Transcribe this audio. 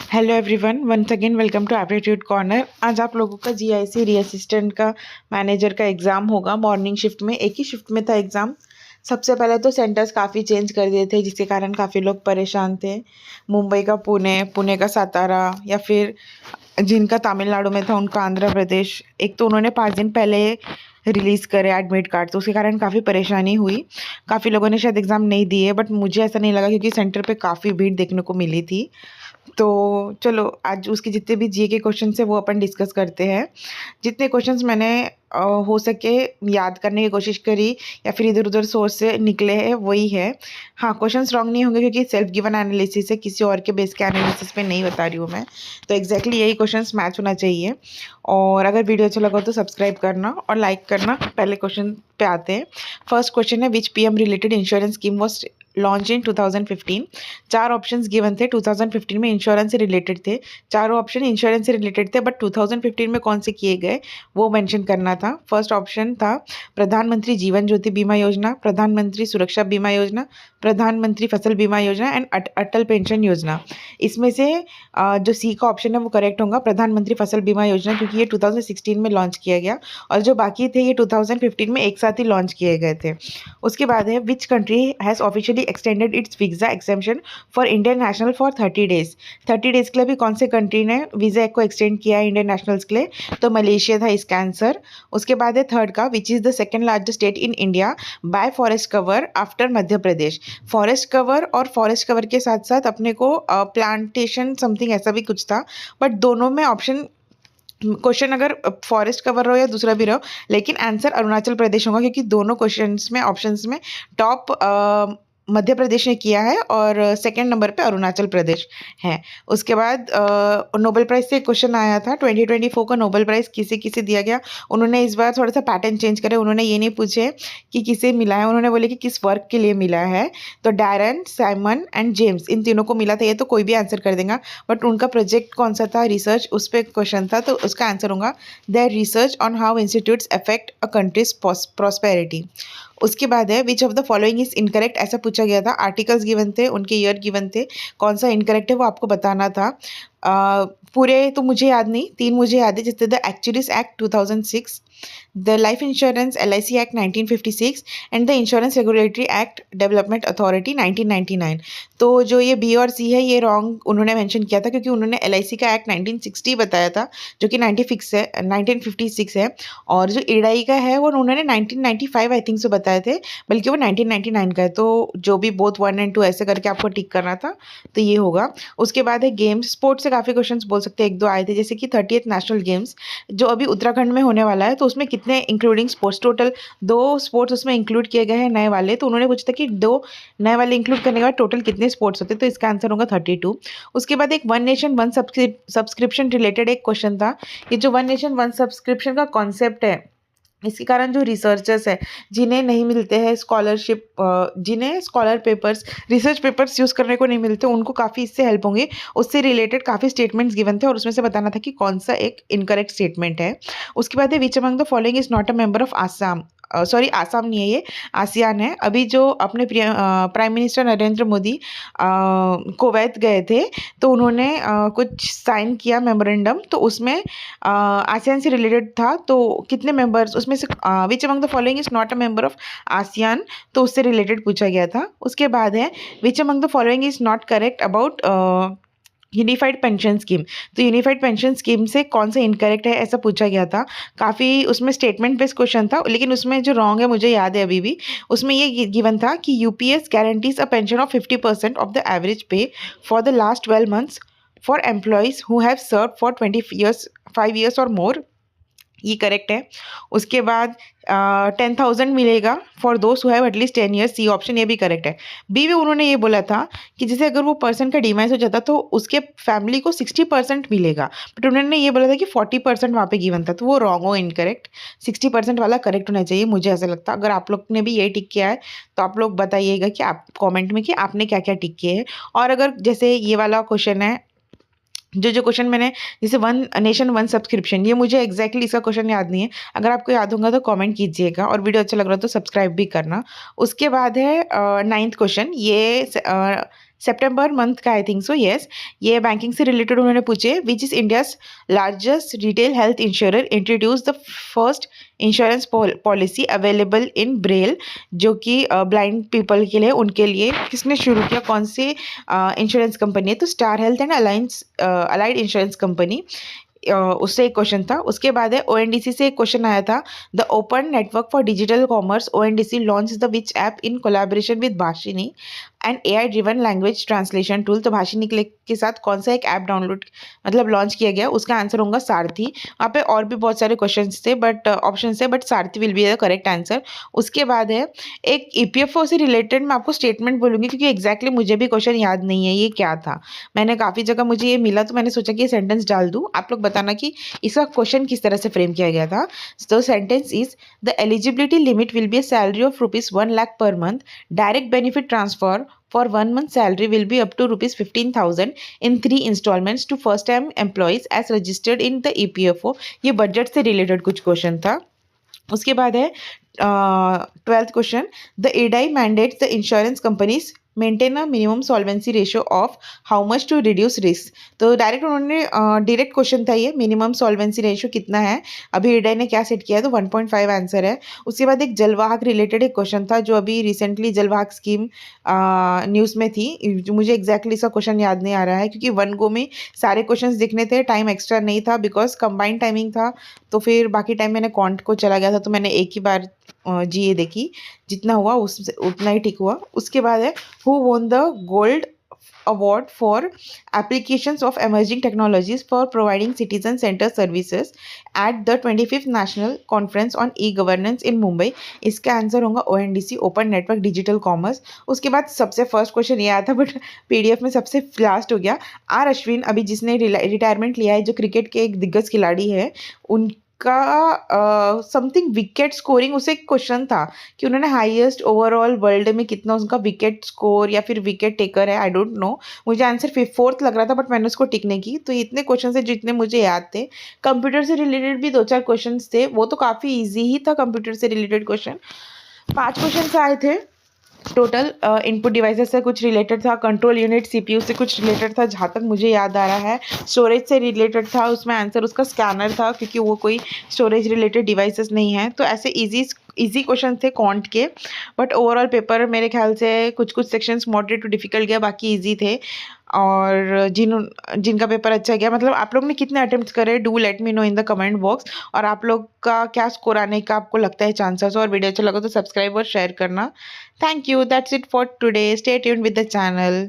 Hello everyone, once again welcome to aptitude corner. आज आप लोगों का जीआईसी री असिस्टेंट का मैनेजर का एग्ज़ाम होगा। मॉर्निंग शिफ्ट में एक ही शिफ्ट में था एग्ज़ाम। सबसे पहले तो सेंटर्स काफ़ी चेंज कर दिए थे, जिसके कारण काफ़ी लोग परेशान थे। मुंबई का पुणे, पुणे का सातारा, या फिर जिनका तमिलनाडु में था उनका आंध्र प्रदेश। एक तो उन्होंने 5 दिन पहले रिलीज़ करे एडमिट कार्ड, तो उसके कारण काफ़ी परेशानी हुई। काफ़ी लोगों ने शायद एग्ज़ाम नहीं दिए, बट मुझे ऐसा नहीं लगा क्योंकि सेंटर पे काफ़ी भीड़ देखने को मिली थी। तो चलो आज उसके जितने भी जीए के क्वेश्चन है वो अपन डिस्कस करते हैं। जितने क्वेश्चंस मैंने हो सके याद करने की कोशिश करी या फिर इधर उधर सोर्स से निकले हैं वही है। हाँ, क्वेश्चंस रॉन्ग नहीं होंगे क्योंकि सेल्फ गिवन एनालिसिस है, किसी और के बेस के एनालिसिस पे नहीं बता रही हूँ मैं। तो एग्जैक्टली यही क्वेश्चंस मैच होना चाहिए। और अगर वीडियो अच्छा लगा तो सब्सक्राइब करना और लाइक करना। पहले क्वेश्चन पे आते हैं। फर्स्ट क्वेश्चन है, which PM related insurance scheme was launch in 2015। चार ऑप्शंस गिवन थे। 2015 में इंश्योरेंस से रिलेटेड थे, चारों ऑप्शन इंश्योरेंस से रिलेटेड थे, बट 2015 में कौन से किए गए वो मेंशन करना था। फर्स्ट ऑप्शन था प्रधानमंत्री जीवन ज्योति बीमा योजना, प्रधानमंत्री सुरक्षा बीमा योजना, प्रधानमंत्री फसल बीमा योजना एंड अटल पेंशन योजना। इसमें से जो सी का ऑप्शन है वो करेक्ट होगा, प्रधानमंत्री फसल बीमा योजना, क्योंकि ये 2016 में लॉन्च किया गया और जो बाकी थे ये 2015 में एक साथ ही लॉन्च किए गए थे। उसके बाद है, which country has officially extended it's visa exemption for Indian national for 30 days. 30 days के लिए भी कौन से कंट्री ने वीज़ा को एक्सटेंड किया है इंडियन नेशनल्स के लिए? तो मलेशिया था इसका आंसर। उसके बाद है थर्ड का, which is the second largest state in India by forest cover after Madhya Pradesh. Forest cover और फॉरेस्ट कवर के साथ साथ अपने को प्लांटेशन समथिंग ऐसा भी कुछ था, बट दोनों में ऑप्शन क्वेश्चन अगर फॉरेस्ट कवर रहो या दूसरा भी रहो, लेकिन आंसर अरुणाचल प्रदेश होगा क्योंकि दोनों क्वेश्चंस में ऑप्शंस में टॉप मध्य प्रदेश ने किया है और सेकंड नंबर पे अरुणाचल प्रदेश है। उसके बाद नोबेल प्राइज़ से क्वेश्चन आया था। 2024 का नोबेल प्राइज़ किसे किसे दिया गया? उन्होंने इस बार थोड़ा सा पैटर्न चेंज करे। उन्होंने ये नहीं पूछे कि किसे मिला है, उन्होंने बोले कि किस वर्क के लिए मिला है। तो डैरन, साइमन एंड जेम्स, इन तीनों को मिला था। ये तो कोई भी आंसर कर देगा, बट उनका प्रोजेक्ट कौन सा था, रिसर्च, उस पर क्वेश्चन था, तो उसका आंसर होगा their research on how institutes affect a countries prosperity. उसके बाद है, which of the following is incorrect, ऐसा पूछा गया था। आर्टिकल्स गिवन थे, उनके ईयर गिवन थे, कौन सा इनकरेक्ट है वो आपको बताना था। पूरे तो मुझे याद नहीं, तीन मुझे याद है, जैसे the एक्चुअलीज act 2006, the life insurance LIC act 1956 and the insurance regulatory act development authority 1999। तो जो ये बी और सी है ये रॉन्ग उन्होंने मेंशन किया था क्योंकि उन्होंने LIC का एक्ट 1960 बताया था जो कि 1956 है, और जो इडाई का है वो उन्होंने 1995 आई थिंक से बताए थे, बल्कि वो 1999 का है। तो जो भी बोथ 1 और 2 ऐसे करके आपको टिक करना था, तो ये होगा। उसके बाद है गेम्स, स्पोर्ट्स से काफ़ी क्वेश्चंस बोल सकते हैं, एक दो आए थे, जैसे कि 30th नेशनल गेम्स जो अभी उत्तराखंड में होने वाला है, तो उसमें कितने इंक्लूडिंग स्पोर्ट्स, टोटल 2 स्पोर्ट्स उसमें इंक्लूड किए गए हैं नए वाले। तो उन्होंने पूछा था कि 2 नए वाले इंक्लूड करने के बाद टोटल कितने स्पोर्ट्स होते हैं, तो इसका आंसर होगा 32। उसके बाद एक one nation one subscription related एक क्वेश्चन था। ये जो वन नेशन वन सब्सक्रिप्शन का कॉन्सेप्ट है, इसके कारण जो रिसर्चर्स है जिन्हें नहीं मिलते हैं स्कॉलरशिप, जिन्हें scholar papers, research papers use करने को नहीं मिलते, उनको काफ़ी इससे हेल्प होंगे। उससे रिलेटेड काफ़ी स्टेटमेंट्स गिवन थे और उसमें से बताना था कि कौन सा एक इनकरेक्ट स्टेटमेंट है। उसके बाद है, which among the following is not a member of Assam. Sorry, Assam नहीं है ये, आसियान है। अभी जो अपने prime minister Narendra Modi Kuwait गए थे, तो उन्होंने कुछ साइन किया मेमोरेंडम, तो उसमें आसियान से रिलेटेड था। तो कितने मेंबर्स उसमें से, which among the following is not a member of ASEAN, तो उससे रिलेटेड पूछा गया था। उसके बाद है, which among the following is not correct about unified pension scheme. तो यूनिफाइड पेंशन स्कीम से कौन सा इनकरेक्ट है ऐसा पूछा गया था। काफ़ी उसमें स्टेटमेंट बेस्ड क्वेश्चन था, लेकिन उसमें जो रॉन्ग है मुझे याद है अभी भी, उसमें ये गिवन था कि UPS guarantees a pension of 50% of the average pay for the last 12 months for employees who have serve for 5 years और मोर, ये करेक्ट है। उसके बाद 10,000 मिलेगा फॉर दोस्त who have at least 10 years, C option ये भी करेक्ट है। बी में उन्होंने ये बोला था कि जैसे अगर वो पर्सन का डिमाइस हो जाता तो उसके फैमिली को 60% मिलेगा, बट उन्होंने ये बोला था कि 40% वहाँ पे गिवन था, तो वो रॉन्ग हो, इनकरेक्ट। 60% वाला करेक्ट होना चाहिए, मुझे ऐसा लगता है। अगर आप लोग ने भी ये टिक किया है तो आप लोग बताइएगा कि आप कॉमेंट में कि आपने क्या क्या टिक किए हैं। और अगर जैसे ये वाला क्वेश्चन है, जो क्वेश्चन मैंने, जैसे वन नेशन वन सब्सक्रिप्शन, ये मुझे एग्जैक्टली इसका क्वेश्चन याद नहीं है। अगर आपको याद होगा तो कमेंट कीजिएगा और वीडियो अच्छा लग रहा हो तो सब्सक्राइब भी करना। उसके बाद है 9th क्वेश्चन। ये सितंबर मंथ का आई थिंक सो, यस। ये बैंकिंग से रिलेटेड उन्होंने पूछे, which is India's largest retail health insurer introduce the first insurance policy available in Braille, जो कि ब्लाइंड पीपल के लिए, उनके लिए किसने शुरू किया, कौन से इंश्योरेंस कंपनी है? तो star health and alliance allied insurance company, उससे एक क्वेश्चन था। उसके बाद है ओएनडीसी से एक क्वेश्चन आया था, the open network for digital commerce ONDC launch the which app in collaboration with Bhashini and AI driven language translation tool. तो भाषिनी के साथ कौन सा एक ऐप डाउनलोड मतलब लॉन्च किया गया? उसका आंसर होगा सारथी। वहाँ पे और भी बहुत सारे क्वेश्चन थे बट ऑप्शन थे, but Sarathi will be the correct answer. उसके बाद है एक ईपीएफओ से रिलेटेड मैं आपको स्टेटमेंट बोलूंगी, क्योंकि एग्जैक्टली मुझे भी क्वेश्चन याद नहीं है ये क्या था। मैंने काफ़ी जगह मुझे ये मिला तो मैंने सोचा कि ये सेंटेंस डाल दूँ, आप लोग बताना कि इसका क्वेश्चन किस तरह से फ्रेम किया गया था। तो sentence is the eligibility limit will be a salary of ₹1 lakh per month, direct benefit transfer for 1 month salary will be up to ₹15,000 in 3 installments to first time employees as registered in the EPFO। ये budget से related कुछ question था। उसके बाद है 12th question, the IRDAI mandates the insurance companies maintain a minimum solvency ratio of how much to reduce risk. तो direct उन्होंने direct question था ये, मिनिमम सॉल्वेंसी रेशियो कितना है, अभी एडाई ने क्या सेट किया है? तो 1.5 आंसर है। उसके बाद एक जलवाहक रिलेटेड एक क्वेश्चन था, जो अभी रिसेंटली जलवाहक स्कीम न्यूज़ में थी। मुझे एग्जैक्टली इसका क्वेश्चन याद नहीं आ रहा है, क्योंकि वन गो में सारे क्वेश्चन दिखने थे, टाइम एक्स्ट्रा नहीं था बिकॉज कंबाइंड टाइमिंग था। तो फिर बाकी टाइम मैंने कॉन्ट को चला गया था, तो मैंने एक ही बार जीए देखी, जितना हुआ उस उतना ही ठीक हुआ। उसके बाद है who won the gold award for applications of emerging technologies for providing citizen center services at the 25th national conference on e-governance in Mumbai। इसका आंसर होगा ONDC, open network digital commerce. उसके बाद सबसे फर्स्ट क्वेश्चन ये आया था but PDF में सबसे लास्ट हो गया। आर अश्विन, अभी जिसने रिटायरमेंट लिया है, जो क्रिकेट के एक दिग्गज खिलाड़ी है, उन का समथिंग विकेट स्कोरिंग, उसे एक क्वेश्चन था कि उन्होंने हाईएस्ट ओवरऑल वर्ल्ड में कितना उनका विकेट स्कोर या फिर विकेट टेकर है, आई डोंट नो। मुझे आंसर 4th लग रहा था बट मैंने उसको टिक नहीं की। तो इतने क्वेश्चन है जितने मुझे याद थे। कंप्यूटर से रिलेटेड भी 2-4 क्वेश्चन थे, वो तो काफ़ी ईजी ही था। कंप्यूटर से रिलेटेड क्वेश्चन 5 क्वेश्चन आए थे टोटल। इनपुट डिवाइसेस से कुछ रिलेटेड था, कंट्रोल यूनिट सीपीयू से कुछ रिलेटेड था जहाँ तक मुझे याद आ रहा है, स्टोरेज से रिलेटेड था, उसमें आंसर उसका स्कैनर था क्योंकि वो कोई स्टोरेज रिलेटेड डिवाइसेस नहीं है। तो ऐसे इजी क्वेश्चन थे क्वांट के, बट ओवरऑल पेपर मेरे ख्याल से कुछ कुछ सेक्शंस मॉडरेट टू डिफिकल्ट गया, बाकी इजी थे। और जिनका पेपर अच्छा गया, मतलब आप लोग ने कितने अटेम्प्ट करे, do let me know in the comment box. और आप लोग का क्या स्कोर आने का आपको लगता है चांसेस, और वीडियो अच्छा लगा तो सब्सक्राइब और शेयर करना। Thank you, that's it for today, stay tuned with the channel.